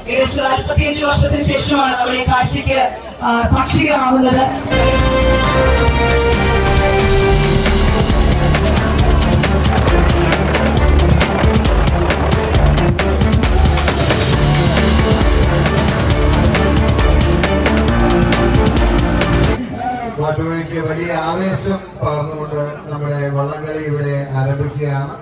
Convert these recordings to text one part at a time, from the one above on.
ഏകദേശം 45 വർഷത്തിന് ശേഷമാണ് നമ്മൾ ഈ കാഴ്ചയ്ക്ക് സാക്ഷികളാവുന്നത്. മാറ്റുവഴിക്ക് വലിയ ആവേശം പകർന്നുകൊണ്ട് നമ്മുടെ വള്ളംകളി ഇവിടെ ആരംഭിക്കുകയാണ്.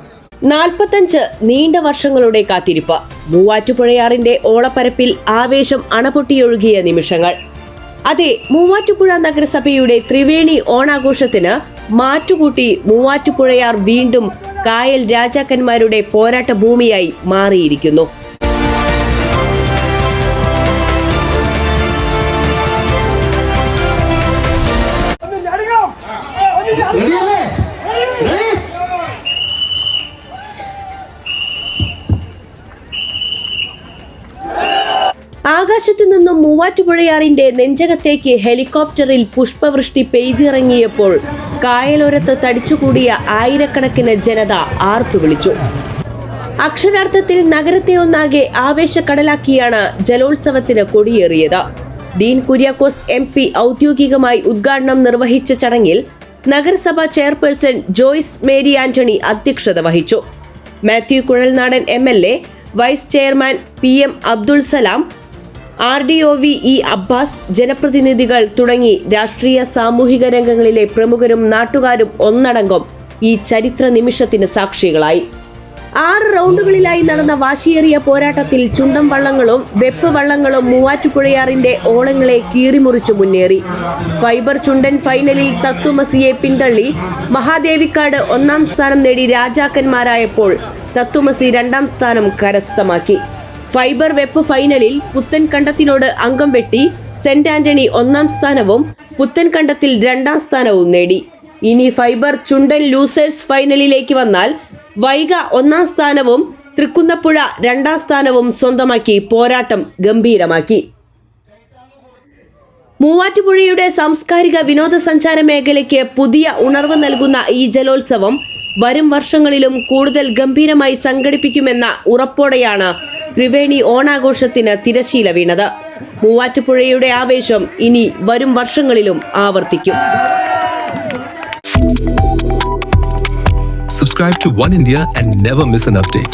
45 നീണ്ട വർഷങ്ങളുടെ കാത്തിരിപ്പ്. മൂവാറ്റുപുഴയാറിന്റെ ഓളപ്പരപ്പിൽ ആവേശം അണപൊട്ടിയൊഴുകിയ നിമിഷങ്ങൾ. അതെ, മൂവാറ്റുപുഴ നഗരസഭയുടെ ത്രിവേണി ഓണാഘോഷത്തിന് മാറ്റുകൂട്ടി മൂവാറ്റുപുഴയാർ വീണ്ടും കായൽ രാജാക്കന്മാരുടെ പോരാട്ട ഭൂമിയായി മാറിയിരിക്കുന്നു. ആകാശത്തു നിന്നും മൂവാറ്റുപുഴയാറിന്റെ നെഞ്ചകത്തേക്ക് ഹെലികോപ്റ്ററിൽ പുഷ്പവൃഷ്ടി പെയ്തിറങ്ങിയപ്പോൾ കായലോരത്ത് തടിച്ചുകൂടിയ ആയിരക്കണക്കിന് ജനത ആർത്തുവിളിച്ചു. അക്ഷരാർത്ഥത്തിൽ നഗരത്തെ ഒന്നാകെ ആവേശക്കടലാക്കിയാണ് ജലോത്സവത്തിന് കൊടിയേറിയത്. ഡീൻ കുര്യാക്കോസ് MP ഔദ്യോഗികമായി ഉദ്ഘാടനം നിർവഹിച്ച ചടങ്ങിൽ നഗരസഭാ ചെയർപേഴ്സൺ ജോയ്സ് മേരി ആന്റണി അധ്യക്ഷത വഹിച്ചു. Mathew Kuzhalnadan MLA, vice chairman PM Abdul Salam, RDOV E Abbas, ജനപ്രതിനിധികൾ തുടങ്ങി രാഷ്ട്രീയ സാമൂഹിക രംഗങ്ങളിലെ പ്രമുഖരും നാട്ടുകാരും ഒന്നടങ്കം ഈ ചരിത്ര നിമിഷത്തിന് സാക്ഷികളായി. 6 റൗണ്ടുകളിലായി നടന്ന വാശിയേറിയ പോരാട്ടത്തിൽ ചുണ്ടൻ വള്ളങ്ങളും വെപ്പ് വള്ളങ്ങളും മൂവാറ്റുപുഴയാറിന്റെ ഓളങ്ങളെ കീറിമുറിച്ചു മുന്നേറി. ഫൈബർ ചുണ്ടൻ ഫൈനലിൽ തത്വമസിയെ പിന്തള്ളി മഹാദേവിക്കാട് 1ാം സ്ഥാനം നേടി രാജാക്കന്മാരായപ്പോൾ തത്വമസി 2ാം സ്ഥാനം കരസ്ഥമാക്കി. ഫൈബർ വെപ്പ് ഫൈനലിൽ പുത്തൻകണ്ടത്തിനോട് അംഗം വെട്ടി സെന്റ് ആന്റണി 1ാം സ്ഥാനവും പുത്തൻകണ്ടത്തിൽ 2ാം സ്ഥാനവും നേടി. ഇനി ഫൈബർ ചുണ്ടൻ ലൂസേഴ്സ് ഫൈനലിലേക്ക് വന്നാൽ വൈഗ 1ാം സ്ഥാനവും തൃക്കുന്നപ്പുഴ 2ാം സ്ഥാനവും സ്വന്തമാക്കി പോരാട്ടം ഗംഭീരമാക്കി. മൂവാറ്റുപുഴയുടെ സാംസ്കാരിക വിനോദസഞ്ചാര മേഖലയ്ക്ക് പുതിയ ഉണർവ് നൽകുന്ന ഈ ജലോത്സവം വരും വർഷങ്ങളിലും കൂടുതൽ ഗംഭീരമായി സംഘടിപ്പിക്കുമെന്ന ഉറപ്പോടെയാണ് ത്രിവേണി ഓണാഘോഷത്തിന് തിരശീല വീണത്. മൂവാറ്റുപുഴയുടെ ആവേശം ഇനി വരും വർഷങ്ങളിലും ആവർത്തിക്കും. Subscribe to One India and never miss an update.